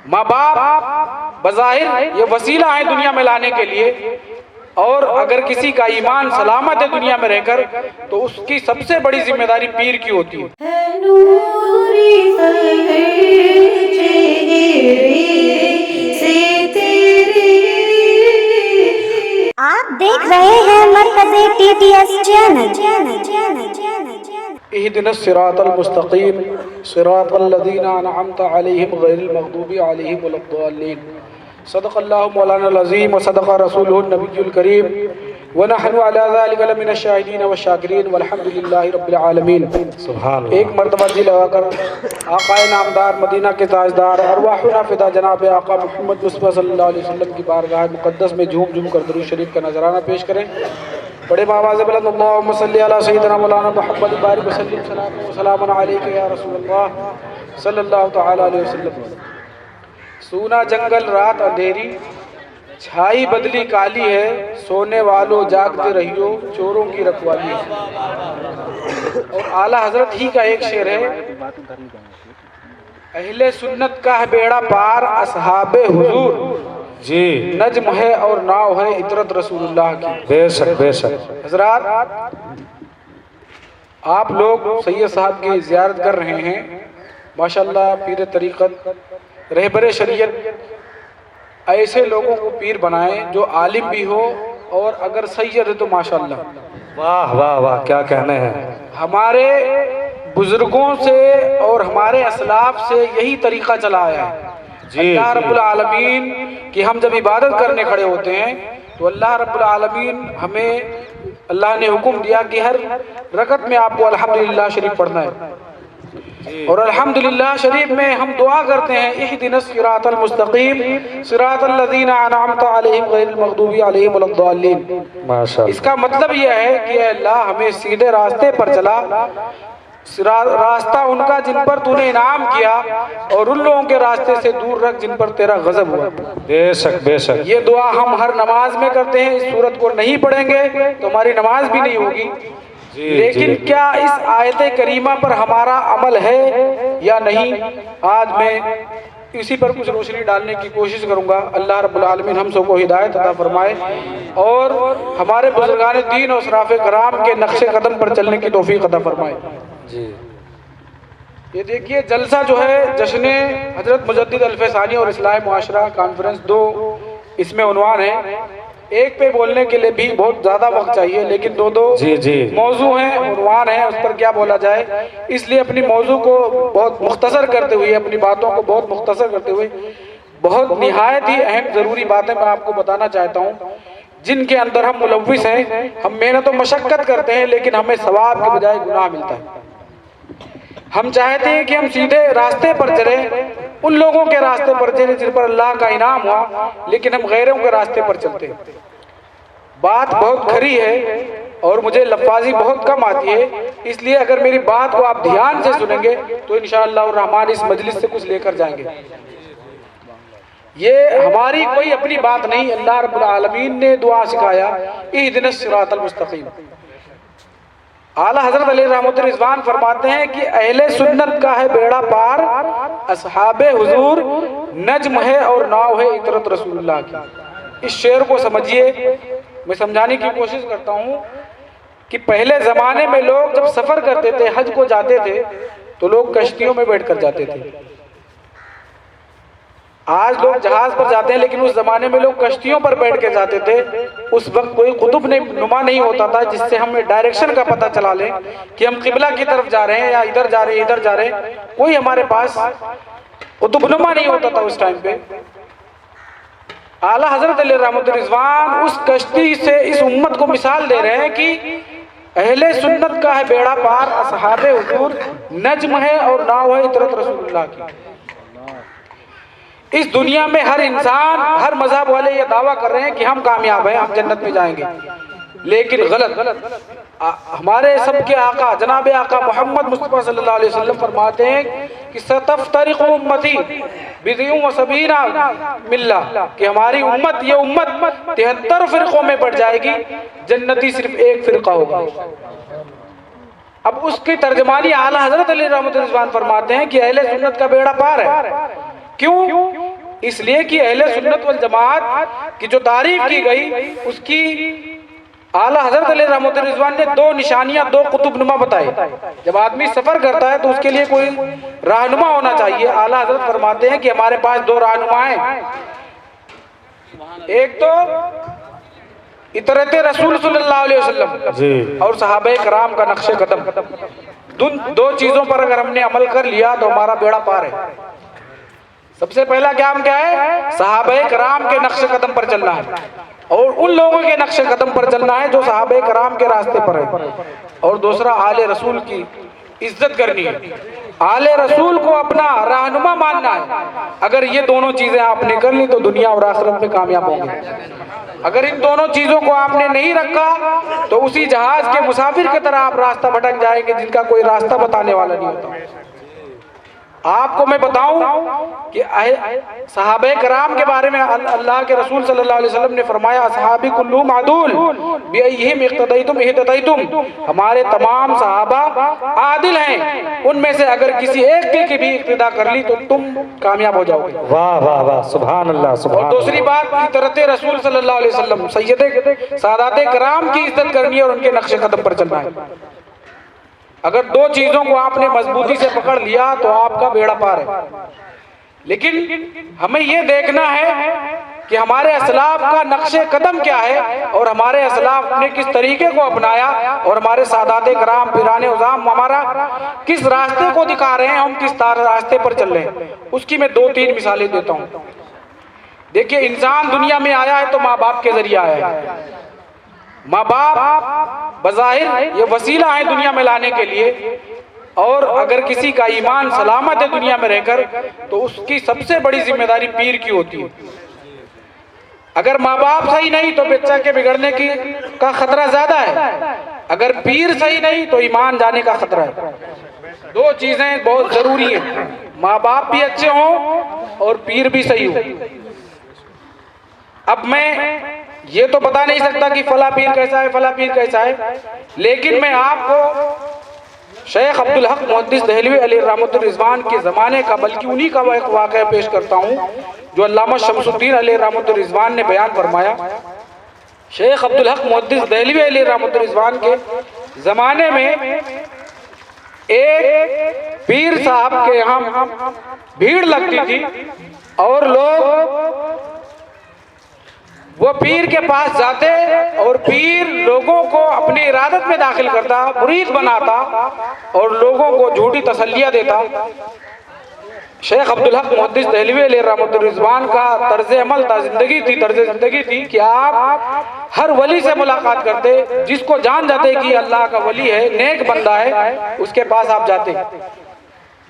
ماں باپ بظاہر یہ وسیلہ ہیں دنیا میں لانے کے لیے، اور اگر کسی کا ایمان سلامت ہے دنیا میں رہ کر تو اس کی سب سے بڑی ذمہ داری پیر کی ہوتی ہے۔ آپ دیکھ رہے ہیں مرکز TTS چینل۔ اہدنا الصراط المستقیم صراط الذین انعمت علیہم غیر المغضوب علیہم ولا الضالین۔ صدق اللہ مولانا العظیم وصدق رسولہ النبی الکریم ونحن علی ذلک لمن الشاہدین والشاکرین والحمد للہ رب العالمین۔ سبحان ایک مرتبہ جی لگا کر آقا نامدار مدینہ کے تاجدار ارواحنا فدا جناب آقا محمد مصطفیٰ صلی اللہ علیہ وسلم کی بارگاہ مقدس میں جھوم جھوم کر درود شریف کا نذرانہ پیش کریں۔ بڑے باواز بلند اللہم صلی علی سیدنا مولانا محمد بارک وسلم سلام علیک یا رسول اللہ صلی اللہ تعالی علیہ وسلم۔ سونا جنگل رات اندھیری، چھائی بدلی کالی ہے، سونے والوں جاگتے رہیو، چوروں کی رکھوالی ہے۔ اور اعلیٰ حضرت ہی کا ایک شعر ہے، اہل سنت کا ہے بیڑا پار، اصحاب حضور جی نجم ہے اور ناؤ ہے عطرت رسول اللہ کی۔ بے شک بے شک۔ حضرات آپ لوگ سید صاحب کی زیارت کر رہے ہیں، ماشاءاللہ پیر طریقت رہبر شریعت ایسے لوگوں کو پیر بنائیں جو عالم بھی ہو اور اگر سید ہے تو ماشاءاللہ۔ واہ واہ واہ، کیا کہنے ہیں۔ ہمارے بزرگوں سے اور ہمارے اسلاف سے یہی طریقہ چلا آیا ہے۔ اللہ رب العالمین کہ ہم جب عبادت کرنے کھڑے ہوتے ہیں تو اللہ رب العالمین ہمیں اللہ نے حکم دیا کہ ہر رکعت میں آپ کو الحمدللہ شریف پڑھنا ہے، اور الحمدللہ شریف میں ہم دعا کرتے ہیں اہدنا الصراط المستقیم صراط الذین انعمت علیہم غیر المغضوب علیہم ولا الضالین۔ ماشاءاللہ۔ اس کا مطلب یہ ہے کہ اے اللہ ہمیں سیدھے راستے پر چلا، راستہ ان کا جن پر تو نے انعام کیا، اور ان لوگوں کے راستے سے دور رکھ جن پر تیرا غضب ہوا۔ بے شک بے شک۔ یہ دعا ہم ہر نماز میں کرتے ہیں، اس سورت کو نہیں پڑھیں گے تو ہماری نماز بھی نہیں ہوگی۔ لیکن کیا اس آیت کریمہ پر ہمارا عمل ہے یا نہیں؟ آج میں اسی پر کچھ روشنی ڈالنے کی کوشش کروں گا۔ اللہ رب العالمین ہم سب کو ہدایت عطا فرمائے اور ہمارے بزرگان دین اور اسراف کرام کے نقش قدم پر چلنے کی توفیق عطا فرمائے۔ جی یہ دیکھیے جلسہ جو ہے جشن حضرت مجدد الف ثانی اور اصلاح معاشرہ کانفرنس 2، اس میں عنوان ہے۔ ایک پہ بولنے کے لیے بھی بہت زیادہ وقت چاہیے، لیکن دو موضوع ہیں، عنوان ہے، اس پر کیا بولا جائے، اس لیے اپنی موضوع کو بہت مختصر کرتے ہوئے، اپنی باتوں کو بہت مختصر کرتے ہوئے بہت نہایت ہی اہم ضروری باتیں میں آپ کو بتانا چاہتا ہوں، جن کے اندر ہم ملوث ہیں۔ ہم محنت و مشقت کرتے ہیں لیکن ہمیں ثواب کے بجائے گناہ ملتا ہے۔ ہم چاہتے ہیں کہ ہم سیدھے راستے پر چلیں، ان لوگوں کے راستے پر چلیں جن پر اللہ کا انعام ہوا، لیکن ہم غیروں کے راستے پر چلتے ہیں۔ بات بہت کھری ہے اور مجھے لفاظی بہت کم آتی ہے، اس لیے اگر میری بات کو آپ دھیان سے سنیں گے تو انشاءاللہ الرحمن اس مجلس سے کچھ لے کر جائیں گے۔ یہ ہماری کوئی اپنی بات نہیں، اللہ رب العالمین نے دعا سکھایا اہدنا الصراط المستقیم۔ اعلیٰ حضرت علیہ رحمۃ رضوان فرماتے ہیں کہ اہل سنت کا ہے بیڑا پار، اصحاب حضور نجم ہے اور ناؤ ہے عطرت رسول اللہ کی۔ اس شعر کو سمجھیے، میں سمجھانے کی کوشش کرتا ہوں کہ پہلے زمانے میں لوگ جب سفر کرتے تھے، حج کو جاتے تھے تو لوگ کشتیوں میں بیٹھ کر جاتے تھے۔ آج لوگ جہاز پر جاتے ہیں، لیکن اس زمانے میں لوگ کشتیوں پر بیٹھ کے جاتے تھے۔ اس وقت کوئی قطب نما نہیں ہوتا تھا جس سے ہمیں ڈائریکشن کا پتہ چلا لیں کہ ہم قبلہ کی طرف جا رہے ہیں یا ادھر جا رہے ہیں ادھر جا رہے ہیں۔ کوئی ہمارے پاس قطب نما نہیں ہوتا تھا اس ٹائم پہ۔ اعلیٰ حضرت علیہ رحمۃ رضوان اس کشتی سے اس امت کو مثال دے رہے ہیں کہ اہل سنت کا ہے بیڑا پار، اصحاب حضور نجم ہے اور ناؤ ہے عطرت رسول اللہ کی۔ اس دنیا میں ہر انسان، ہر مذہب والے یہ دعویٰ کر رہے ہیں کہ ہم کامیاب ہیں، ہم جنت میں جائیں گے، لیکن غلط۔ ہمارے سب کے آقا جناب آقا محمد مصطفیٰ صلی اللہ علیہ وسلم فرماتے ہیں کہ ستفترق امتی بضع وسبعین ملہ، کہ ہماری امت، یہ امت 73 فرقوں میں بٹ جائے گی، جنتی صرف ایک فرقہ ہوگا۔ اب اس کی ترجمانی اعلیٰ حضرت علیہ رحمۃ رضوان فرماتے ہیں کہ اہل سنت کا بیڑا پار ہے۔ کیوں؟ اس لیے کہ اہل سنت والجماعت کی جو تعریف کی گئی اس کی اعلیٰ حضرت علیہ رحمۃ رضوان نے دو نشانیاں، دو قطب نما بتائے۔ جب آدمی سفر کرتا ہے تو اس کے لیے کوئی رہنما ہونا چاہیے۔ اعلیٰ حضرت فرماتے ہیں کہ ہمارے پاس دو رہنما ہیں، ایک تو اطرت رسول صلی اللہ علیہ وسلم جی اور صحابہ کرام کا نقش قدم۔ دو چیزوں پر اگر ہم نے عمل کر لیا تو ہمارا بیڑا پار ہے۔ سب سے پہلا کام کیا ہے؟ صحابہ کرام کے نقش قدم پر چلنا ہے، اور ان لوگوں کے نقش قدم پر چلنا ہے جو صحابہ کرام کے راستے پر ہے۔ اور دوسرا آل رسول کی عزت کرنی ہے، آل رسول کو اپنا رہنما ماننا ہے۔ اگر یہ دونوں چیزیں آپ نے کر لی تو دنیا اور آخرت میں کامیاب ہوں گے۔ اگر ان دونوں چیزوں کو آپ نے نہیں رکھا تو اسی جہاز کے مسافر کی طرح آپ راستہ بھٹک جائیں گے جن کا کوئی راستہ بتانے والا نہیں ہوتا۔ آپ کو میں بتاؤں کہ صحابہ کرام کے بارے میں اللہ کے رسول صلی اللہ علیہ وسلم نے فرمایا اصحابی کلہم عدول بأیہم اقتدیتم اہتدیتم، ہمارے تمام صحابہ عادل ہیں، ان میں سے اگر کسی ایک کی بھی اقتدا کر لی تو تم کامیاب ہو جاؤ گے۔ واہ واہ واہ، سبحان اللہ سبحان اور دوسری بات اطرت رسول صلی اللہ علیہ وسلم، سادات کرام کی عزت کرنی ہے اور ان کے نقش قدم پر چلنا ہے۔ اگر دو چیزوں کو آپ نے مضبوطی سے پکڑ لیا تو آپ کا بیڑا پار ہے۔ لیکن ہمیں یہ دیکھنا ہے کہ ہمارے اسلاف کا نقش قدم کیا ہے اور ہمارے اسلاف نے کس طریقے کو اپنایا اور ہمارے سادات کرام پیران عظام ہمارا کس راستے کو دکھا رہے ہیں، ہم کس راستے پر چل رہے ہیں۔ اس کی میں دو تین مثالیں دیتا ہوں۔ دیکھیے، انسان دنیا میں آیا ہے تو ماں باپ کے ذریعے آیا ہے۔ ماں باپ بظاہر یہ وسیلہ ہیں دنیا میں لانے کے لیے، اور اگر کسی کا ایمان سلامت ہے دنیا میں رہ کر تو اس کی سب سے بڑی ذمہ داری پیر کی ہوتی ہے۔ اگر ماں باپ صحیح نہیں تو بچہ کے بگڑنے کا خطرہ زیادہ ہے، اگر پیر صحیح نہیں تو ایمان جانے کا خطرہ ہے۔ دو چیزیں بہت ضروری ہیں، ماں باپ بھی اچھے ہوں اور پیر بھی صحیح ہو۔ اب میں یہ تو بتا نہیں سکتا کہ فلاں پیر کیسا ہے فلاں پیر کیسا ہے، لیکن میں آپ کو شیخ عبدالحق محدث دہلوی علیہ رحمۃ الرضوان کے زمانے کا بلکہ انہی کا ایک واقعہ پیش کرتا ہوں جو علامہ شمس الدین علیہ رحمۃ الرضوان نے بیان فرمایا۔ شیخ عبدالحق محدث دہلوی علیہ رحمۃ الرضوان کے زمانے میں ایک پیر صاحب کے یہاں بھیڑ لگتی تھی اور لوگ وہ پیر کے پاس جاتے اور پیر لوگوں کو اپنی ارادت میں داخل کرتا، مرید بناتا اور لوگوں کو جھوٹی تسلیاں دیتا۔ شیخ عبدالحق محدث دہلوی علیہ رحمۃ الرضوان کا طرز عمل تھا، طرز زندگی تھی کہ آپ ہر ولی سے ملاقات کرتے، جس کو جان جاتے کہ یہ اللہ کا ولی ہے، نیک بندہ ہے، اس کے پاس آپ جاتے۔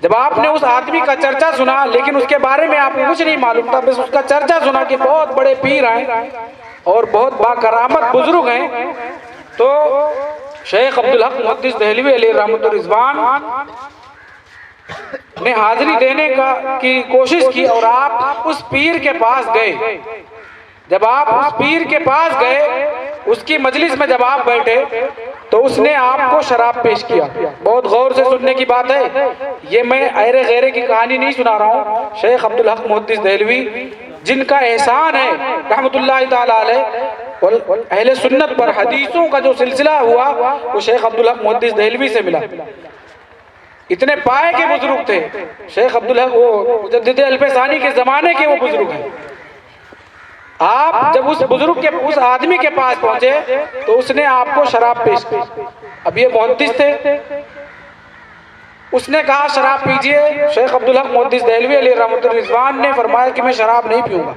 جب آپ نے اس آدمی کا چرچا سنا، لیکن اس کے بارے میں آپ کو کچھ نہیں معلوم تھا، بس اس کا چرچا سنا کہ بہت بڑے پیر ہیں اور بہت باکرامت بزرگ ہیں، تو شیخ عبدالحق محدث دہلوی علیہ رحمۃ الرضوان نے حاضری دینے کی کوشش کی اور آپ اس پیر کے پاس گئے۔ جب آپ اس پیر کے پاس گئے، اس کی مجلس میں جب آپ بیٹھے تو اس نے آپ کو شراب پیش کیا۔ بہت غور سے سننے کی بات ہے، یہ میں ایرے غیرے کی کہانی نہیں سنا رہا ہوں۔ شیخ عبدالحق محدث دہلوی جن کا احسان ہے رحمت اللہ تعالیٰ علیہ، اہل سنت پر حدیثوں کا جو سلسلہ ہوا وہ شیخ عبدالحق محدث دہلوی سے ملا۔ اتنے پائے کے بزرگ تھے شیخ عبدالحق، وہ مجدد الفسانی کے زمانے کے وہ بزرگ ہیں۔ آپ جب اس بزرگ کے اس آدمی کے پاس پہنچے تو اس نے آپ کو شراب پیش کی۔ اب یہ محدث تھے، اس نے کہا شراب پیجئے۔ شیخ عبدالحق محدث دہلوی علیہ رحمۃ الرضوان نے فرمایا کہ میں شراب نہیں پیوں گا۔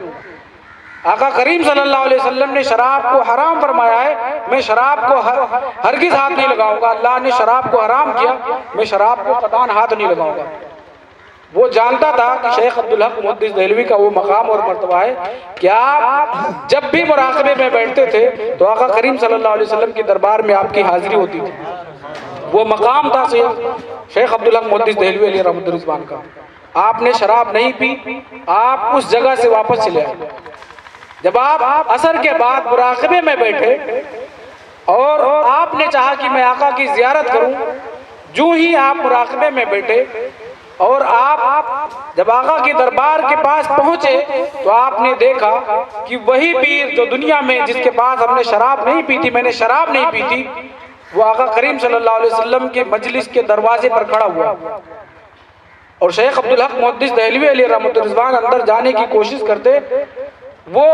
آقا کریم صلی اللہ علیہ وسلم نے شراب کو حرام فرمایا ہے، میں شراب کو ہرگز ہاتھ نہیں لگاؤں گا۔ اللہ نے شراب کو حرام کیا، میں شراب کو قطعاً ہاتھ نہیں لگاؤں گا۔ وہ جانتا تھا کہ شیخ عبدالحق محدث دہلوی کا وہ مقام اور مرتبہ ہے کہ آپ جب بھی مراقبے میں بیٹھتے تھے تو آقا کریم صلی اللہ علیہ وسلم کے دربار میں آپ کی حاضری ہوتی تھی۔ وہ مقام تھا شیخ عبدالحق محدث دہلوی علیہ رحمۃ الرضوان کا۔ آپ نے شراب نہیں پی، آپ اس جگہ سے واپس چلے آئے۔ جب آپ عصر کے بعد مراقبے میں بیٹھے اور آپ نے چاہا کہ میں آقا کی زیارت کروں، جو ہی آپ مراقبے میں بیٹھے اور آپ جب آقا کے دربار کے پاس پہنچے تو آپ نے دیکھا کہ وہی پیر جو دنیا میں جس کے پاس ہم نے شراب نہیں پی تھی، میں نے شراب نہیں پی تھی، وہ آقا کریم صلی اللہ علیہ وسلم کے مجلس کے دروازے پر کھڑا ہوا، اور شیخ عبدالحق محدث دہلوی علیہ رحمۃ الرضوان اندر جانے کی کوشش کرتے، وہ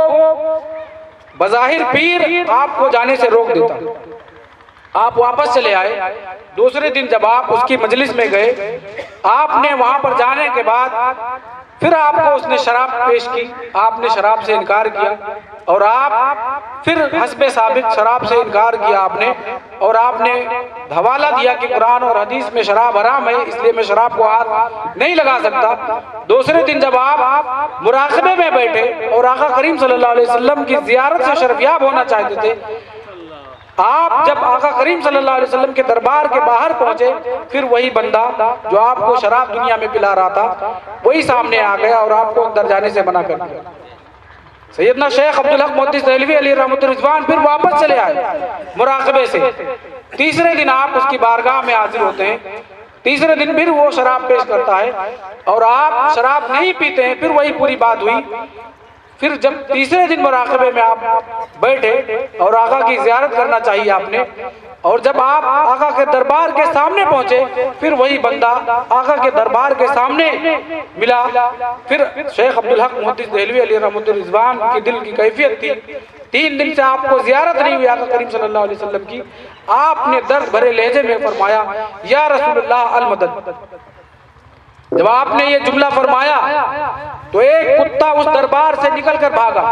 بظاہر پیر آپ کو جانے سے روک دیتا، آپ واپس چلے آئے۔ دوسرے دن جب آپ اس کی مجلس میں گئے، آپ نے وہاں پر جانے کے بعد پھر آپ کو اس نے شراب پیش کی، آپ نے شراب سے انکار کیا، اور آپ پھر حسب ثابت شراب سے انکار کیا آپ نے، اور آپ نے حوالہ دیا کہ قرآن اور حدیث میں شراب حرام ہے، اس لیے میں شراب کو ہاتھ نہیں لگا سکتا۔ دوسرے دن جب آپ مراقبے میں بیٹھے اور آقا کریم صلی اللہ علیہ وسلم کی زیارت سے شرفیاب ہونا چاہتے تھے، آپ جب آقا کریم صلی اللہ علیہ وسلم کے دربار کے باہر پہنچے، پھر وہی بندہ جو آپ کو شراب دنیا میں پلا رہا تھا وہی سامنے آ گیا اور آپ کو اندر جانے سے منع کر دیا۔ سیدنا شیخ عبدالحق محدث دہلوی علیہ رحمۃ الرضوان پھر واپس چلے آئے مراقبے سے۔ تیسرے دن آپ اس کی بارگاہ میں حاضر ہوتے ہیں، تیسرے دن پھر وہ شراب پیش کرتا ہے اور آپ شراب نہیں پیتے ہیں، پھر وہی پوری بات ہوئی۔ پھر جب تیسرے دن مراقبے میں آپ بیٹھے اور آقا کی زیارت کرنا چاہیے آپ نے، اور جب آپ آقا کے دربار کے سامنے پہنچے، پھر وہی بندہ آقا کے دربار کے سامنے ملا۔ پھر شیخ عبدالحق محدث دہلوی علیہ رحمۃ الرضوان کی دل کی کیفیت تھی، 3 دن سے آپ کو زیارت نہیں ہوئی آقا کریم صلی اللہ علیہ وسلم کی، آپ نے درد بھرے لہجے میں فرمایا یا رسول اللہ المدد۔ جب آپ نے یہ جملہ فرمایا تو ایک کتا اس دربار سے نکل کر بھاگا۔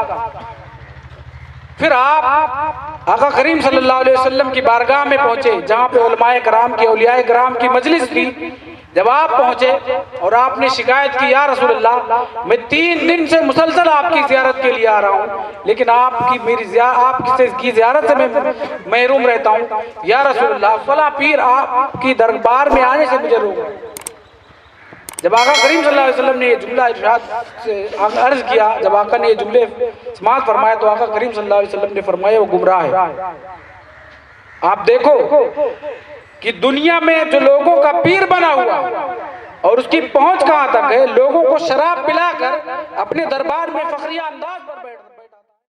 پھر آپ آقا کریم صلی اللہ علیہ وسلم کی بارگاہ میں پہنچے جہاں پہ علماء کرام کی اولیاء کرام کی مجلس تھی۔ جب آپ پہنچے اور آپ نے شکایت کی یا رسول اللہ میں 3 دن سے مسلسل آپ کی زیارت کے لیے آ رہا ہوں، لیکن آپ کی زیارت سے میں محروم رہتا ہوں، یا رسول اللہ فلاں پیر آپ کی دربار میں آنے سے مجھے روک۔ جب آقا کریم صلی اللہ علیہ وسلم نے یہ جملہ ارشاد سے عرض کیا، جب آقا نے یہ جملے سماعت فرمائے تو آقا کریم صلی اللہ علیہ وسلم نے فرمایا وہ گمراہ ہے۔ آپ دیکھو کہ دنیا میں جو لوگوں کا پیر بنا ہوا اور اس کی پہنچ کہاں تک ہے، لوگوں کو شراب پلا کر اپنے دربار میں فخریہ انداز